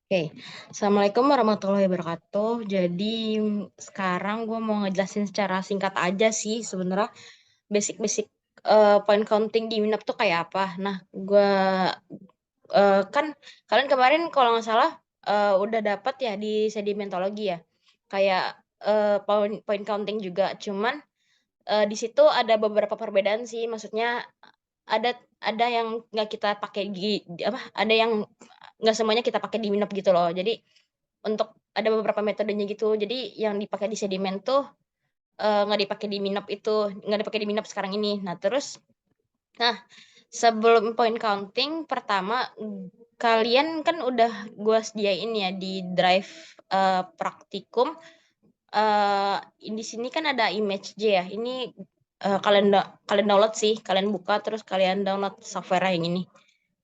Oke, Assalamualaikum warahmatullahi wabarakatuh. Jadi sekarang gue mau ngejelasin secara singkat aja sih sebenarnya basic-basic point counting di Minap tuh kayak apa. Nah, gue kan kalian kemarin kalau nggak salah udah dapat ya di sedimentologi ya, kayak point counting juga. Cuman di situ ada beberapa perbedaan sih, maksudnya ada ada yang nggak kita pakai apa? Ada yang nggak semuanya kita pakai di Minap gitu loh. Jadi untuk ada beberapa metodenya gitu. Jadi yang dipakai di sedimen tuh nggak dipakai di Minap itu, nggak dipakai di Minap sekarang ini. Nah, sebelum point counting, pertama kalian kan udah gue sediain ya di drive praktikum. Di sini kan ada image J ya. Ini kalian download sih, kalian buka terus kalian download software yang ini.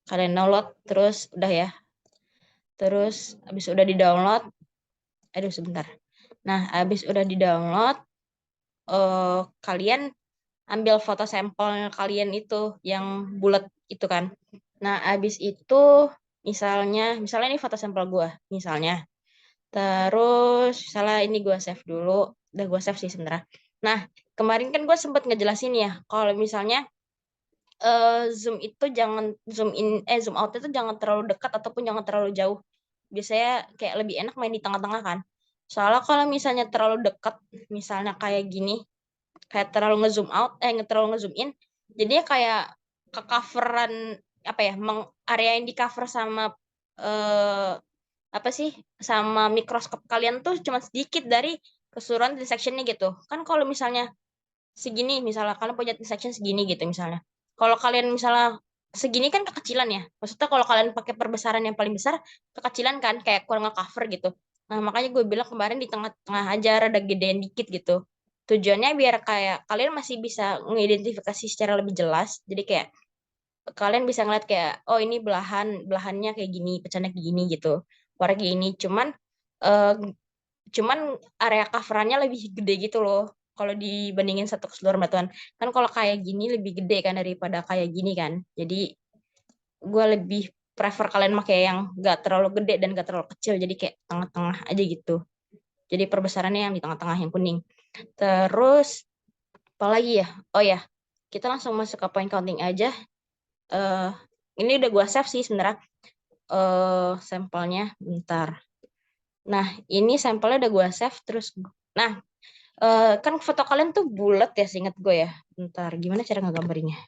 Kalian download terus udah ya. Terus habis udah di-download, aduh sebentar. Nah, habis udah di-download, kalian ambil foto sampel kalian itu yang bulat itu kan. Nah, habis itu misalnya ini foto sampel gua, misalnya. Terus misalnya ini gua save dulu, udah gua save sih sebenarnya. Nah, kemarin kan gua sempat ngejelasin ya, kalau misalnya zoom itu jangan zoom out itu jangan terlalu dekat ataupun jangan terlalu jauh. Biasanya kayak lebih enak main di tengah-tengah kan. Soalnya kalau misalnya terlalu dekat, misalnya kayak gini, kayak terlalu ngezoom out, terlalu ngezoom in, jadinya kayak ke coveran apa ya, area yang di cover sama eh, apa sih, sama mikroskop kalian tuh cuma sedikit dari keseluruhan disectionnya gitu. Kan kalau misalnya segini, misalnya kalian punya section segini gitu misalnya. Kalau kalian misalnya segini kan kekecilan ya. Maksudnya kalau kalian pakai perbesaran yang paling besar, kekecilan kan kayak kurang nge-cover gitu. Nah, makanya gue bilang kemarin di tengah-tengah aja rada gedean dikit gitu. Tujuannya biar kayak kalian masih bisa mengidentifikasi secara lebih jelas. Jadi kayak kalian bisa ngeliat kayak oh ini belahannya kayak gini, pecahnya kayak gini gitu. Warna kayak gini. Eh, cuman area coverannya lebih gede gitu loh kalau dibandingin satu keseluruhan batuan. Kan kalau kayak gini lebih gede kan daripada kayak gini kan. Jadi gue lebih prefer kalian pakai yang gak terlalu gede dan gak terlalu kecil, jadi kayak tengah-tengah aja gitu. Jadi perbesarannya yang di tengah-tengah yang kuning. Terus apalagi ya, oh ya, kita langsung masuk ke point counting aja. eh ini udah gue save sih sebenarnya sampelnya, bentar. Nah, ini sampelnya udah gue save terus. Nah, kan foto kalian tuh bulat ya, seingat gue ya. Bentar, gimana cara ngegambarinnya?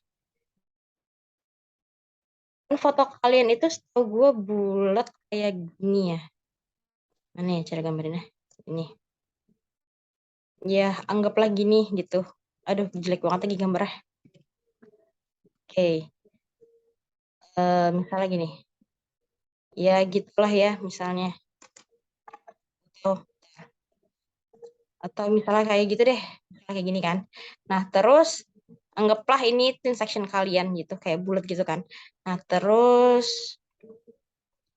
Kan foto kalian itu setahu gue bulat kayak gini ya. Mana ya cara gambarinnya? Ini. Ya, anggaplah gini gitu. Aduh, jelek banget lagi gambarnya. Oke, misalnya gini. Ya, gitulah ya, misalnya. Oh, atau misalnya kayak gitu deh. Misalnya kayak gini kan. Nah, terus anggaplah ini thin section kalian gitu, kayak bulat gitu kan. Nah, terus,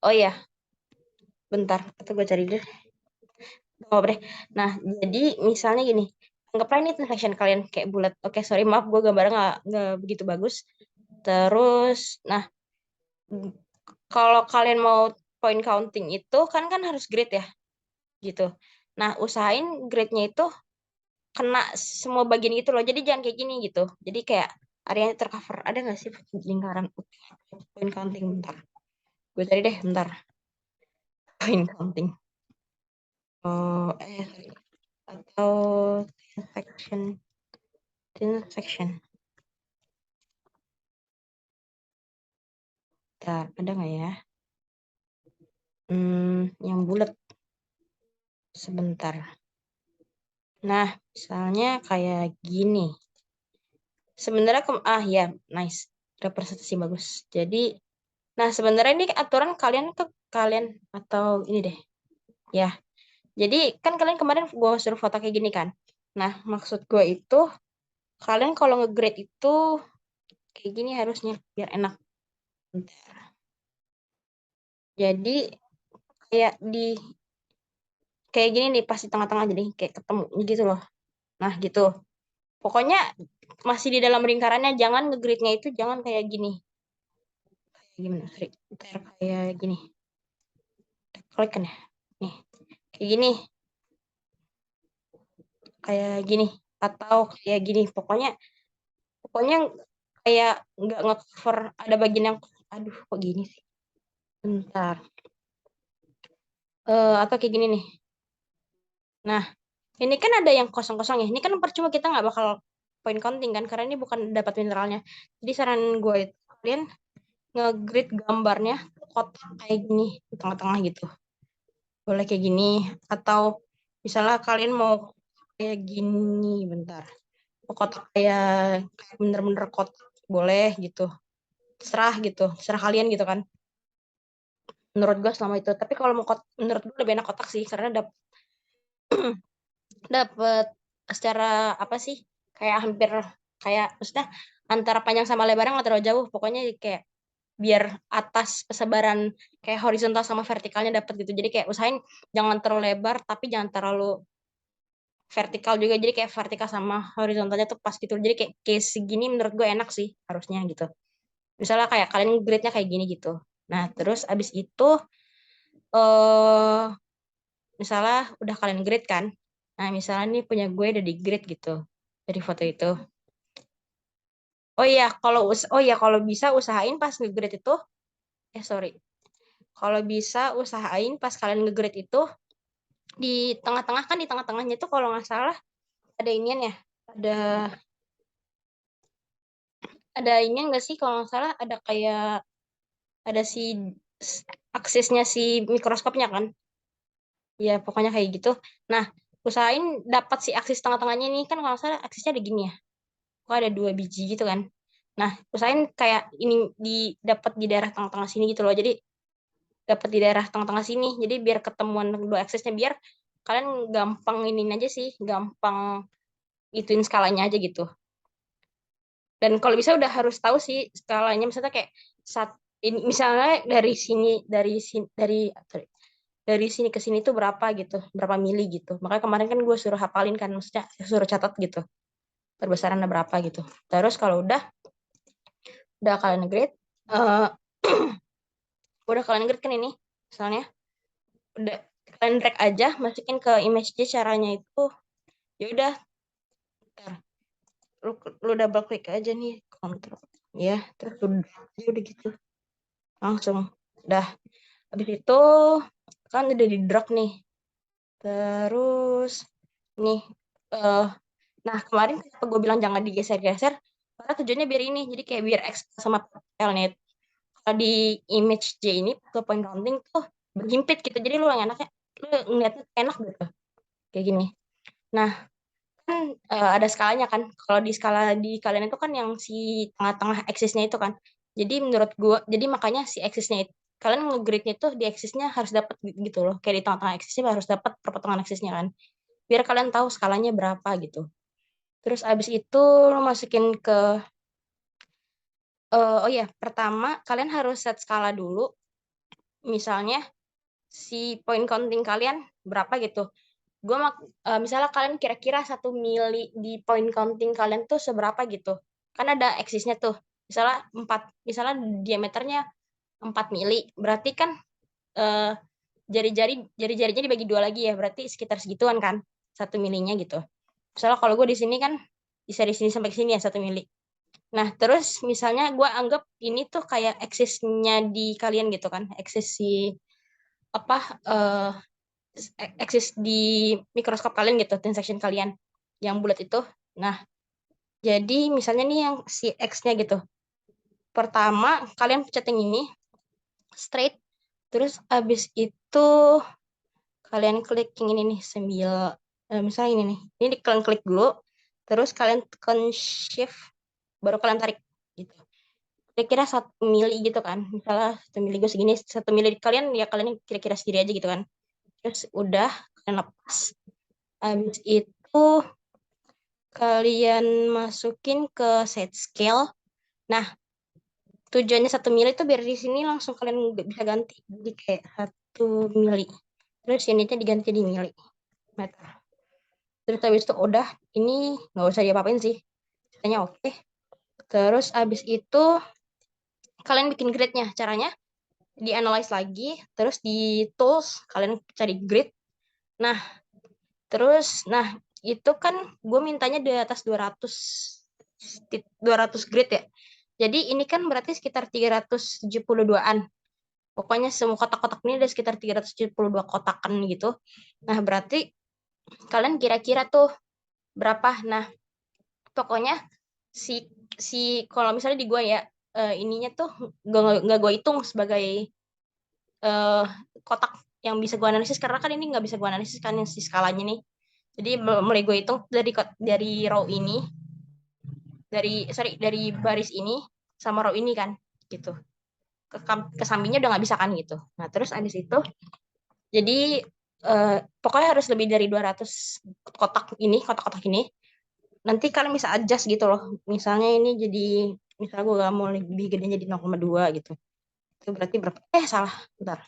oh ya, bentar. Atau gue cari deh. Oh, deh. Nah, jadi misalnya gini, anggaplah ini transaction kalian kayak bulat. Oke, sorry, maaf, gue gambarnya nggak begitu bagus. Terus, nah, kalau kalian mau point counting itu kan harus grid ya, gitu. Nah, usahain gridnya itu kena semua bagian gitu loh. Jadi jangan kayak gini gitu. Jadi kayak areanya tercover. Ada nggak sih lingkaran point counting? Bentar. Gue cari deh, bentar. Point counting. Oh, sorry. Atau section. Thin section. Bentar, ada nggak ya? Yang bulat. Sebentar. Nah, misalnya kayak gini. Sebenarnya ya, nice. Representasi bagus. Jadi, nah sebenarnya ini aturan kalian ke kalian atau ini deh. Ya. Jadi kan kalian kemarin gue suruh foto kayak gini kan. Nah, maksud gue itu kalian kalau nge-grade itu kayak gini harusnya biar enak. Jadi kayak kayak gini nih pas di tengah-tengah jadi kayak ketemu gitu loh. Nah, gitu. Pokoknya masih di dalam lingkarannya, jangan nge-grid-nya itu jangan kayak gini. Gimana? Sorry. Kayak gini. klik kan ya, nih kayak gini atau kayak gini, pokoknya pokoknya kayak nggak nge-cover ada bagian yang, aduh kok gini sih, bentar. Atau kayak gini nih. Nah, ini kan ada yang kosong-kosong ya. Ini kan percuma, kita nggak bakal point counting kan, karena ini bukan dapat mineralnya. Jadi saran gue itu kalian nge-grid gambarnya kotak kayak gini di tengah-tengah gitu. Boleh kayak gini, atau misalnya kalian mau kayak gini, bentar. Mau kotak kayak bener-bener kotak, boleh gitu. Terserah gitu, terserah kalian gitu kan. Menurut gue selama itu. Tapi kalau mau menurut gue lebih enak kotak sih, karena dapet secara apa sih, kayak hampir kayak maksudnya antara panjang sama lebarnya nggak terlalu jauh, pokoknya kayak biar atas persebaran kayak horizontal sama vertikalnya dapet gitu, jadi kayak usahain jangan terlalu lebar tapi jangan terlalu vertikal juga, jadi kayak vertikal sama horizontalnya tuh pas gitu, jadi kayak case segini menurut gue enak sih harusnya gitu, misalnya kayak kalian grade-nya kayak gini gitu. Nah terus abis itu eh misalnya udah kalian grade kan, nah misalnya nih punya gue udah di grade gitu dari foto itu. Oh iya, kalau bisa usahain pas nge-grade itu, sorry. Kalau bisa usahain pas kalian nge-grade itu di tengah-tengah, kan di tengah-tengahnya itu kalau nggak salah ada inian ya, ada ada inian nggak sih, kalau nggak salah ada kayak ada si aksesnya si mikroskopnya kan. Ya pokoknya kayak gitu. Nah, usahain dapat si aksis tengah-tengahnya ini, kan kalau nggak salah aksesnya ada gini ya. Kok ada 2 biji gitu kan. Nah, usahain kayak ini dapat di daerah tengah-tengah sini gitu loh. Jadi dapat di daerah tengah-tengah sini. Jadi biar ketemuan 2 aksesnya, biar kalian gampang ini aja sih, gampang ituin skalanya aja gitu. Dan kalau bisa udah harus tahu sih skalanya, misalnya kayak ini misalnya sorry, dari sini ke sini tuh berapa gitu, berapa mili gitu. Makanya kemarin kan gue suruh hafalin kan, maksudnya suruh catat gitu, perbesarannya berapa gitu. Terus kalau udah kalian grade, eh udah kalian grade kan ini, misalnya udah kalian drag aja, masukin ke image J, caranya itu ya udah, ntar lu, lu double klik aja nih, kontrol ya, terus lu drag aja udah gitu, langsung udah. Habis itu kan udah di drag nih, terus nih eh nah kemarin kenapa gue bilang jangan digeser-geser, karena tujuannya biar ini, jadi kayak biar X sama telnet. Kalau di image J ini ke point counting tuh berhimpit gitu, jadi lu yang enaknya lu ngeliatnya enak gitu kayak gini. Nah kan ada skalanya kan, kalau di skala di kalian itu kan yang si tengah-tengah aksisnya itu kan, jadi menurut gua, jadi makanya si aksisnya itu kalian nge-grade-nya tuh di aksisnya harus dapat gitu loh, kayak di tengah-tengah aksisnya harus dapat perpotongan aksisnya kan, biar kalian tahu skalanya berapa gitu. Terus abis itu lo masukin ke oh ya, pertama kalian harus set skala dulu, misalnya si point counting kalian berapa gitu. Misalnya kalian kira-kira 1 mili di point counting kalian tuh seberapa gitu. Kan ada eksisnya tuh. Misalnya 4, misalnya diameternya 4 mili. Berarti kan eh, jari-jarinya dibagi 2 lagi ya. Berarti sekitar segituan kan 1 milinya gitu. Misalnya kalau gue di sini kan bisa di sini sampai ke sini ya 1 mili. Nah, terus misalnya gue anggap ini tuh kayak eksisnya di kalian gitu kan. Eksis si apa eksis di mikroskop kalian gitu, transaction kalian yang bulat itu. Nah, jadi misalnya nih yang si X-nya gitu. Pertama, kalian pencet yang ini, straight. Terus abis itu kalian klik yang ini nih, misalnya ini nih. Ini kalian klik dulu, terus kalian tekan shift, baru kalian tarik gitu. Kira-kira 1 mili gitu kan. Misalnya 1 mili gue segini, 1 mili kalian ya kalian kira-kira sendiri aja gitu kan. Terus udah, kalian lepas. Habis itu kalian masukin ke set scale. Nah, tujuannya 1 mili itu biar di sini langsung kalian bisa ganti. Jadi kayak 1 mili. Terus ini diganti di mili meter. Terus habis itu udah, ini nggak usah diapa-apain sih. Caranya oke. Terus habis itu kalian bikin grid-nya. Caranya di analyze lagi, terus di tools kalian cari grid. Nah, terus itu kan gue mintanya di atas 200 grid ya. Jadi ini kan berarti sekitar 372-an. Pokoknya semua kotak-kotak ini ada sekitar 372 kotakan gitu. Nah, berarti kalian kira-kira tuh berapa? Nah, pokoknya si si kalau misalnya di gue ya, ininya tuh nggak gue hitung sebagai eh, kotak yang bisa gue analisis, karena kan ini nggak bisa gue analisis kan yang si skalanya nih. Jadi mulai gue hitung dari row ini, dari baris ini sama row ini kan gitu. Ke sampingnya udah nggak bisa kan gitu. Nah, terus abis itu jadi pokoknya harus lebih dari 200 kotak-kotak ini. Nanti kalian bisa adjust gitu loh. Misalnya ini jadi, misalnya gue gak mau lebih gede jadi 0,2 gitu. Itu berarti berapa? Salah. Bentar.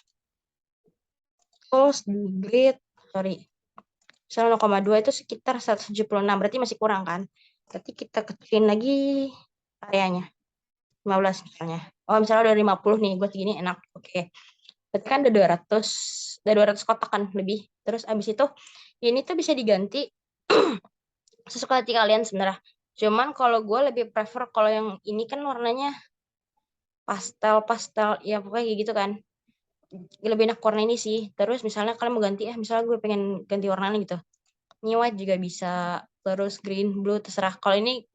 Terus di grid, sorry. Misalnya 0,2 itu sekitar 176. Berarti masih kurang kan? Berarti kita kecilin lagi areanya. 15 misalnya. Oh, misalnya udah 50 nih. Gue segini enak. Oke. Berarti kan udah 200 kotak kan lebih. Terus abis itu, ini tuh bisa diganti sesuka hati kalian sebenarnya. Cuman kalau gue lebih prefer kalau yang ini kan warnanya pastel ya pokoknya kayak gitu kan, lebih enak warna ini sih. Terus misalnya kalian mau ganti misalnya gue pengen ganti warnanya gitu, ini white juga bisa, terus green blue terserah. Kalau ini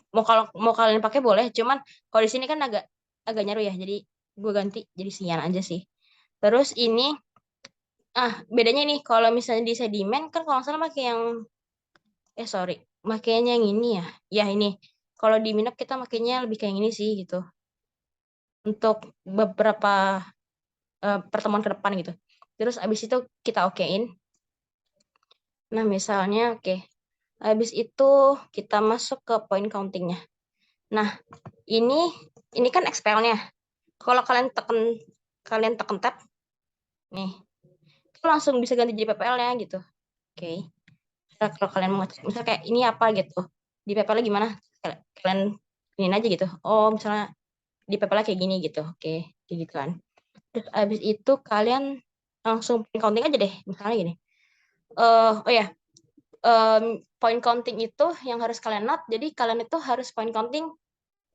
kalau mau kalian pakai boleh, cuman kalau di sini kan agak agak nyaru ya, jadi gue ganti jadi sian aja sih. Terus ini bedanya nih kalau misalnya di sedimen kan kalau nggak salah pakai yang sorry, makanya yang ini ya ini. Kalau di Minap kita makanya lebih kayak ini sih gitu, untuk beberapa pertemuan ke depan gitu. Terus abis itu kita okein. Nah, misalnya oke. Abis itu kita masuk ke point countingnya. Nah, ini ini kan expel-nya. Kalau kalian tekan tab nih, itu langsung bisa ganti jadi PPL-nya gitu. Oke. Kalau kalian mau ngecek, misalnya kayak ini apa gitu. Di PPL-nya gimana? Kalian ini aja gitu. Oh, misalnya di PPL-nya kayak gini gitu. Oke, kayak gitu kan. Terus abis itu kalian langsung point counting aja deh. Misalnya gini. Oh ya, point counting itu yang harus kalian note. Jadi kalian itu harus point counting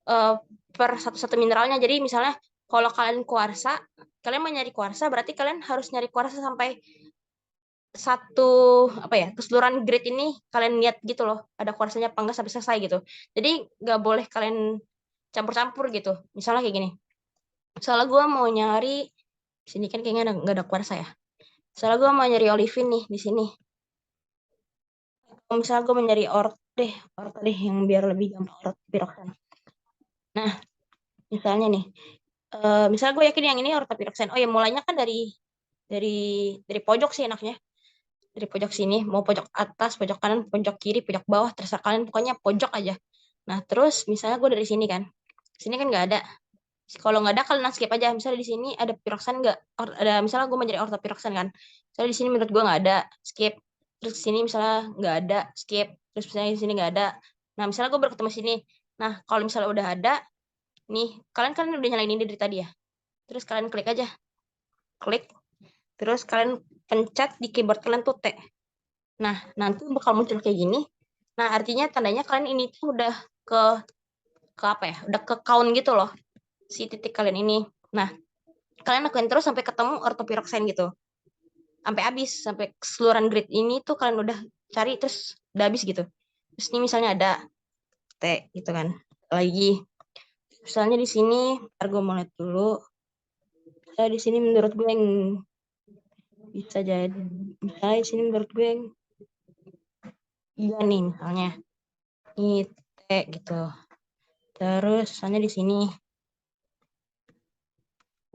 eh, per satu-satu mineralnya. Jadi misalnya kalau kalian kuarsa, kalian mau nyari kuarsa, berarti kalian harus nyari kuarsa sampai satu apa ya, keseluruhan grade ini kalian lihat gitu loh. Ada kuarsanya apa enggak sampai selesai gitu. Jadi nggak boleh kalian campur-campur gitu. Misalnya kayak gini. Misalnya gue mau nyari sini kan kayaknya nggak ada kuarsa ya. Misalnya gue mau nyari olivin nih di sini. Kalau misalnya gue mau nyari orta deh yang biar lebih gampang, orta piroksan. Nah, misalnya nih, misalnya gue yakin yang ini orta piroksan. Oh ya, mulainya kan dari dari pojok sih enaknya. Dari pojok sini, mau pojok atas, pojok kanan, pojok kiri, pojok bawah, terserah kalian. Pokoknya pojok aja. Nah, terus misalnya gue dari sini kan. Sini kan nggak ada. Kalau nggak ada, kalian skip aja. Misalnya di sini ada piroksan nggak? Ada, misalnya gue mau jadi orta piroksan kan. Misalnya di sini menurut gue nggak ada, skip. Terus di sini misalnya nggak ada, skip. Terus misalnya di sini nggak ada. Nah, misalnya gue baru ketemu sini. Nah, kalau misalnya udah ada, nih, kalian kan udah nyalain ini dari tadi ya. Terus kalian klik aja. Klik. Terus kalian pencet di keyboard kalian tuh T. Nah, nanti bakal muncul kayak gini. Nah, artinya tandanya kalian ini tuh udah ke ke apa ya? Udah ke count gitu loh. Si titik kalian ini. Nah, kalian lakuin terus sampai ketemu ortopiroksen gitu. Sampai habis, sampai keseluruhan grid ini tuh kalian udah cari terus udah habis gitu. Terus ini misalnya ada T gitu kan. Lagi. Misalnya di sini, ntar gue mau lihat dulu. Di sini menurut gue yang bisa jadi, misalnya di sini menurut gue yang iya nih misalnya. Ini T gitu. Terus misalnya di sini.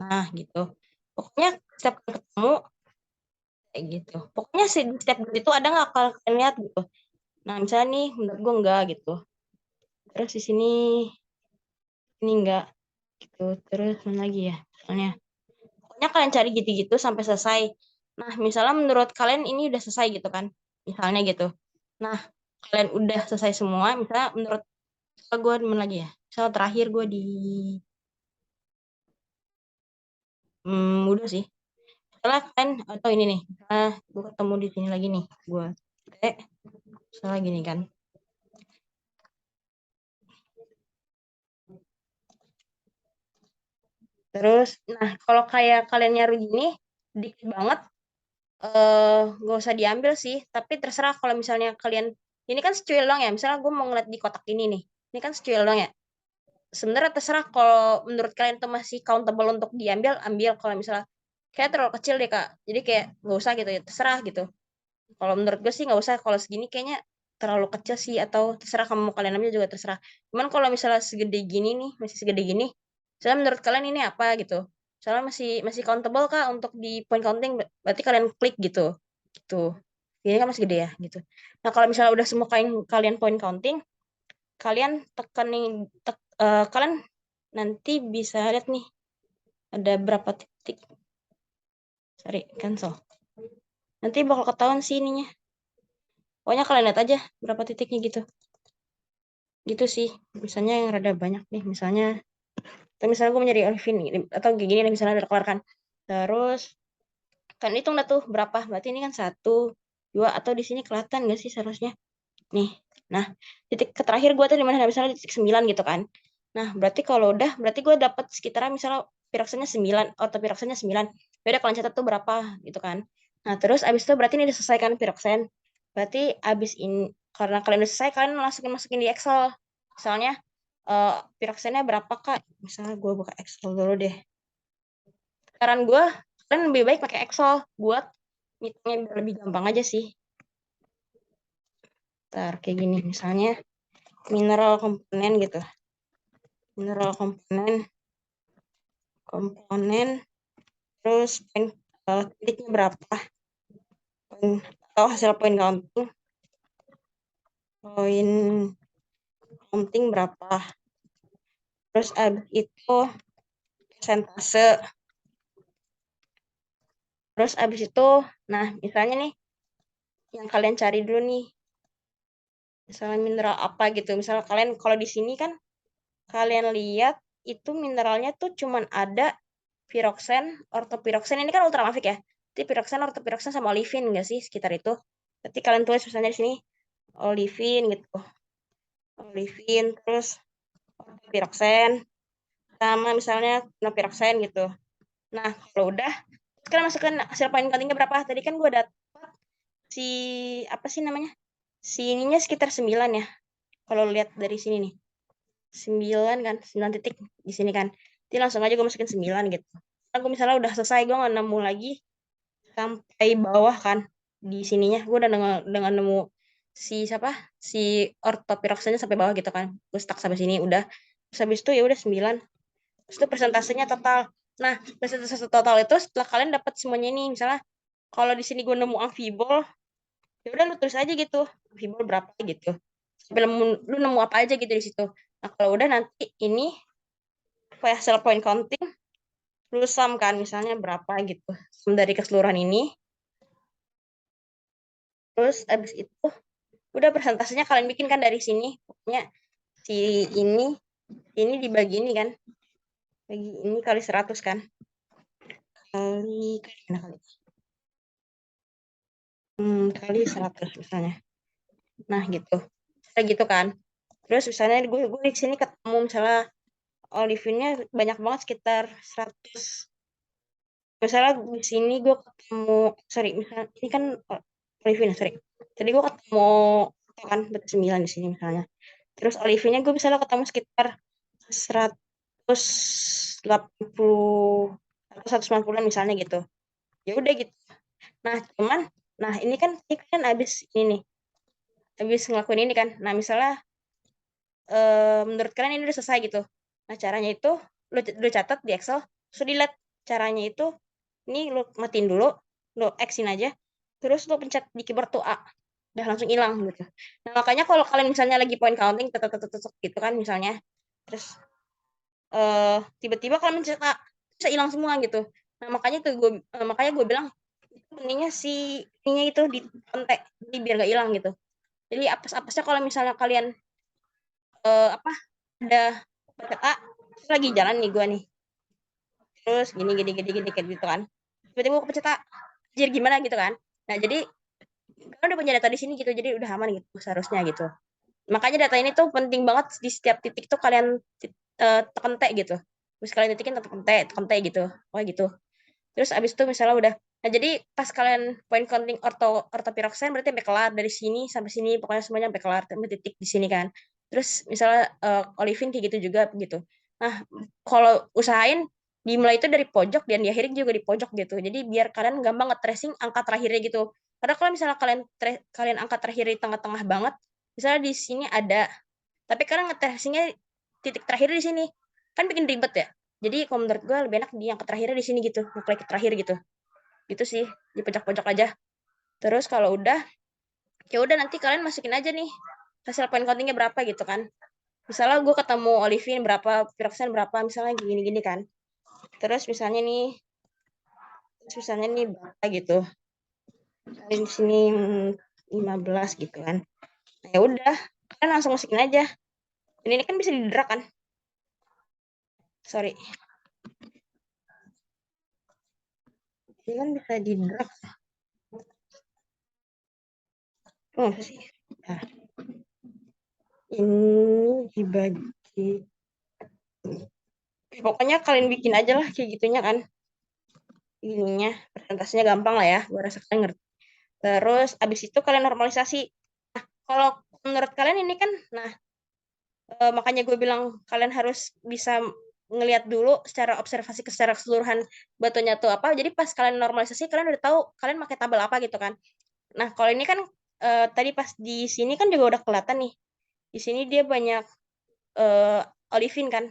Nah, gitu. Pokoknya setiap kali ketemu kayak gitu. Pokoknya setiap grid itu ada nggak kalau kalian lihat gitu. Nah, misalnya nih menurut gue enggak gitu. Terus di sini ini enggak gitu. Terus mana lagi ya? Soalnya pokoknya kalian cari gitu-gitu sampai selesai. Nah, misalnya menurut kalian ini udah selesai gitu kan. Misalnya gitu. Nah, kalian udah selesai semua, misalnya menurut gue mana lagi ya? Misalnya terakhir gue di Mudah sih. Misalnya kan, atau ini nih, gue ketemu di sini lagi nih, gue misalnya gini kan. Terus, nah kalau kayak kalian nyari gini, dikit banget, nggak usah diambil sih. Tapi terserah kalau misalnya kalian, ini kan secuil dong ya. Misalnya gue mau ngeliat di kotak ini nih, ini kan secuil dong ya. Sebenarnya terserah kalau menurut kalian tuh masih countable untuk diambil, ambil. Kalau misalnya kayak terlalu kecil deh kak, jadi kayak nggak usah gitu ya, terserah gitu. Kalau menurut gue sih nggak usah, kalau segini kayaknya terlalu kecil sih, atau terserah kamu mau kalian ambil juga terserah. Cuman kalau misalnya segede gini nih, masih segede gini, misalnya menurut kalian ini apa gitu. Misalnya masih masih countable kak untuk di point counting, berarti kalian klik gitu. Gitu. Ini kan masih gede ya gitu. Nah kalau misalnya udah semua kalian kalian point counting, kalian tekenin kalian nanti bisa lihat nih ada berapa titik. Sorry, cancel. Nanti bakal ketahuan sih ininya. Pokoknya kalian lihat aja berapa titiknya gitu. Gitu sih. Misalnya yang rada banyak nih. Atau misalnya gue mencari Olivin nih, atau kayak gini nih, misalnya udah keluar kan. Terus, kan hitung dah tuh berapa. Berarti ini kan satu, dua, atau di sini kelihatan nggak sih seharusnya? Nih. Nah, titik terakhir gue tuh di mana? Misalnya titik 9 gitu kan. Nah, berarti kalau udah, berarti gue dapat sekitaran misalnya piroksennya 9, atau piroksennya 9. Ya udah kalian catat tuh berapa gitu kan. Nah, terus abis itu berarti ini udah selesai kan piroksen. Berarti abis ini, karena kalian udah selesai, kalian masukin di Excel. Misalnya, piroksennya berapa kak? Misalnya gue buka Excel dulu deh. Saran gue, kalian lebih baik pakai Excel buat ngitungnya biar lebih gampang aja sih. Ntar kayak gini, misalnya mineral komponen gitu. Mineral komponen terus titiknya berapa, poin atau hasil poin counting berapa, terus abis itu persentase, terus abis itu, nah misalnya nih yang kalian cari dulu nih, misalnya mineral apa gitu. Misalnya kalian kalau di sini kan kalian lihat itu mineralnya tuh cuman ada piroksen, ortopiroksen, ini kan ultramafik ya. Jadi piroksen, ortopiroksen sama olivin enggak sih sekitar itu. Berarti kalian tulis misalnya di sini olivin gitu. Olivin terus ortopiroksen sama misalnya nopiroksen gitu. Nah, kalau udah sekarang masukkan hasil paling pentingnya berapa? Tadi kan gue dapat si apa sih namanya? Si ininya sekitar 9 ya. Kalau lihat dari sini nih. 9 kan, 9 titik di sini kan. Jadi langsung aja gue masukin 9 gitu. Aku misalnya udah selesai, gue nggak nemu lagi sampai bawah kan di sininya. Gue udah dengan nemu si siapa? Si ortopiroksennya sampai bawah gitu kan. Gue stuck sampai sini udah. Terus habis itu ya udah 9. Terus itu persentasenya total. Nah, persentase total itu setelah kalian dapat semuanya ini, misalnya kalau di sini gue nemu amfibol, ya udah lu tulis aja gitu, amfibol berapa gitu. Sampai lu nemu apa aja gitu di situ. Nah, kalau udah nanti ini hasil point counting, lu sum kan misalnya berapa gitu. Sum dari keseluruhan ini. Terus abis itu udah persentasenya kalian bikin kan dari sini. Pokoknya si ini dibagi ini kan. Bagi ini kali 100 kan. Kali mana kali? Kali 100 misalnya. Nah, gitu. Kayak gitu kan. Terus misalnya gue di sini ketemu misalnya olivinnya banyak banget sekitar 100. Misalnya di sini gue ketemu, sorry, misalnya ini kan olivin, sorry. Tadi gue ketemu kan berarti 9 di sini misalnya. Terus olivinnya gue misalnya ketemu sekitar 180 atau 190 misalnya gitu. Ya udah gitu. Nah, cuman ini kan abis ini nih. Habis ngelakuin ini kan. Nah, misalnya menurut kalian ini udah selesai gitu. Nah, caranya itu lu catat di Excel, terus dilihat caranya itu, ini lu matiin dulu, lu X-in aja, terus lu pencet di keyboard tuh A, udah langsung hilang gitu. Nah, makanya kalau kalian misalnya lagi point counting, gitu kan misalnya, terus tiba-tiba kalian mencet A, bisa hilang semua gitu. Nah, makanya gue bilang pentingnya si ininya itu di kontek, jadi biar gak hilang gitu. Jadi apesnya kalau misalnya kalian apa ada baca A, terus lagi jalan nih gue nih, terus gini kayak gitu kan. Tiba-tiba gue pencet A, jadi gimana gitu kan. Nah, jadi kan udah punya data di sini gitu, jadi udah aman gitu seharusnya gitu. Makanya data ini tuh penting banget di setiap titik tuh kalian tekan T gitu. Terus kalian titikin tekan T gitu. Oh gitu. Terus abis itu misalnya udah. Nah, jadi pas kalian point counting ortopiroksen berarti sampai kelar dari sini sampai sini, pokoknya semuanya sampai kelar sampai titik di sini kan. Terus misalnya olivin kayak gitu juga gitu. Nah, kalau usahain dimulai itu dari pojok dan diakhiri juga di pojok gitu. Jadi biar kalian gampang nge-tracing angka terakhirnya gitu. Karena kalau misalnya kalian angka terakhir di tengah-tengah banget, misalnya di sini ada, tapi kalian nge-tracingnya titik terakhir di sini, kan bikin ribet ya. Jadi kalau menurut gue lebih enak di angka terakhirnya di sini gitu, ngeklik terakhir gitu. Gitu sih, di pojok-pojok aja. Terus kalau udah, ya udah nanti kalian masukin aja nih hasil point countingnya berapa gitu kan. Misalnya gue ketemu olivin berapa, piroxen berapa, misalnya gini-gini kan. Terus misalnya nih berapa gitu. Di sini 15 gitu kan. Nah, ya udah, kalian langsung masukin aja. Ini kan bisa diderak kan. Sorry. Ini kan bisa diderak. Oh, sih. Nah, ini dibagi. Pokoknya kalian bikin aja lah kayak gitunya kan. Ininya, presentasenya gampang lah ya. Gue rasa kalian ngerti. Terus abis itu kalian normalisasi. Kalau menurut kalian ini kan, nah makanya gue bilang kalian harus bisa ngelihat dulu secara observasi secara keseluruhan batunya tuh apa. Jadi pas kalian normalisasi kalian udah tahu kalian pakai tabel apa gitu kan. Nah, kalau ini kan tadi pas di sini kan juga udah kelihatan nih. Di sini dia banyak eh, olivin kan.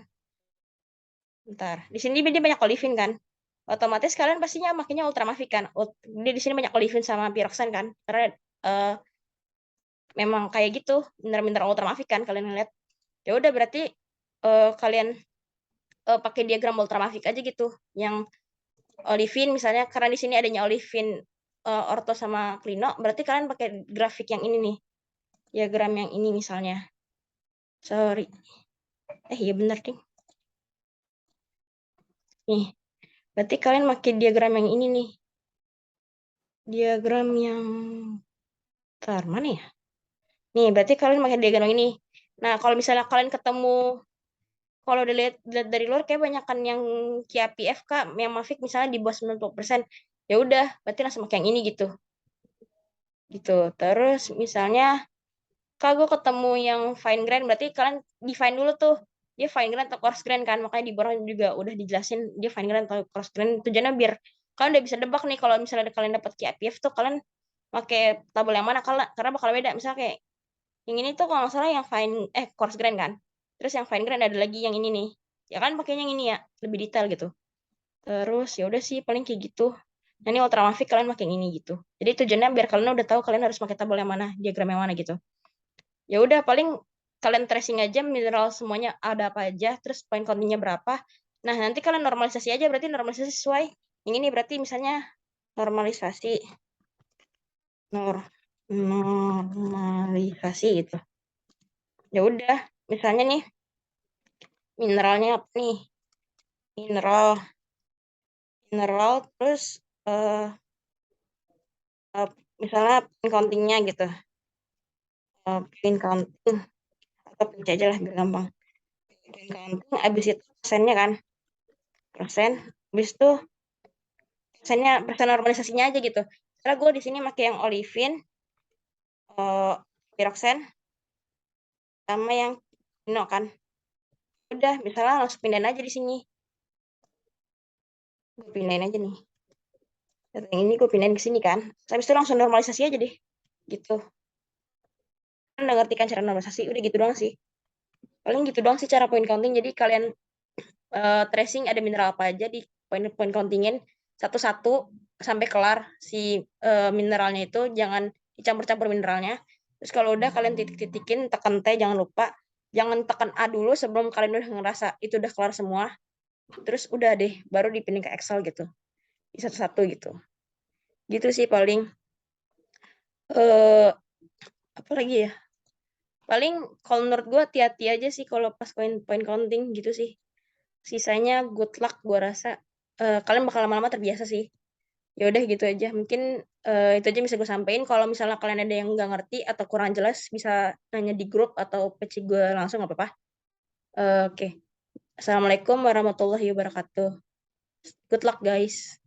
Bentar. Di sini dia banyak olivin kan. Otomatis kalian pastinya makanya ultramafik kan. Dia di sini banyak olivin sama piroxan kan. Karena eh, memang kayak gitu, bener-bener ultramafik kan kalian lihat. Ya udah berarti kalian pakai diagram ultramafik aja gitu. Yang olivin misalnya karena di sini adanya olivin orto sama klino, berarti kalian pakai grafik yang ini nih. Diagram yang ini misalnya. Sorry. Iya bener ding. Nih, berarti kalian pakai diagram yang ini nih. Diagram yang Ntar, mana ya? Nih, berarti kalian pakai diagram yang ini. Nah, kalau misalnya kalian ketemu, kalau dilihat dari luar kayak banyakan yang KPF Kak, yang Mavic misalnya di bawah 90%. Ya udah, berarti langsung pakai yang ini gitu. Gitu. Terus misalnya Kak gue ketemu yang fine grain, berarti kalian define dulu tuh. Dia fine grain atau coarse grain kan, makanya di bawah juga udah dijelasin dia fine grain atau coarse grain. Tujuannya biar kalian udah bisa nebak nih kalau misalnya kalian dapat KPF tuh kalian pakai tabel yang mana karena bakal beda. Misalnya kayak yang ini tuh kalau nggak salah yang coarse grain kan. Terus yang fine grain ada lagi yang ini nih. Ya kan pakainya yang ini ya, lebih detail gitu. Terus ya udah sih paling kayak gitu. Nah, ini ultramafik kalian pakai yang ini gitu. Jadi tujuannya biar kalian udah tahu kalian harus pakai tabel yang mana, diagram yang mana gitu. Ya udah paling kalian tracing aja mineral semuanya ada apa aja, terus point countingnya berapa. Nah, nanti kalian normalisasi aja berarti normalisasi sesuai. Yang ini berarti misalnya normalisasi normalisasi gitu. Ya udah, misalnya nih mineralnya apa nih? Mineral, mineral terus eh eh, misalnya pin countingnya gitu. Pin counting atau pinch aja lah biar gampang. Pin counting abis itu persennya kan, persen. Abis itu persen normalisasinya aja gitu. Karena gue di sini pakai yang olivin, piroxen, sama yang pino kan. Udah, misalnya langsung pindahin aja di sini. Gue pindahin aja nih. Yang ini gue pindahin ke sini kan. Habis itu langsung normalisasi aja deh. Gitu. Kan udah ngerti kan cara normalisasi. Udah gitu doang sih. Paling gitu doang sih cara point counting. Jadi kalian tracing ada mineral apa aja di point countingin satu-satu sampai kelar si mineralnya itu. Jangan dicampur-campur mineralnya. Terus kalau udah kalian titik-titikin, tekan T jangan lupa. Jangan tekan A dulu sebelum kalian udah ngerasa itu udah kelar semua. Terus udah deh, baru dipindah ke Excel gitu. Di satu-satu gitu. Gitu sih paling. eh apa lagi ya? Paling kalau menurut gue hati-hati aja sih kalau pas point counting gitu sih. Sisanya good luck gue rasa. kalian bakal lama-lama terbiasa sih. Ya udah gitu aja. Mungkin itu aja yang bisa gue sampaikan. Kalau misalnya kalian ada yang nggak ngerti atau kurang jelas, bisa nanya di grup atau PC gue langsung nggak apa-apa. Oke. Assalamualaikum warahmatullahi wabarakatuh. Good luck guys.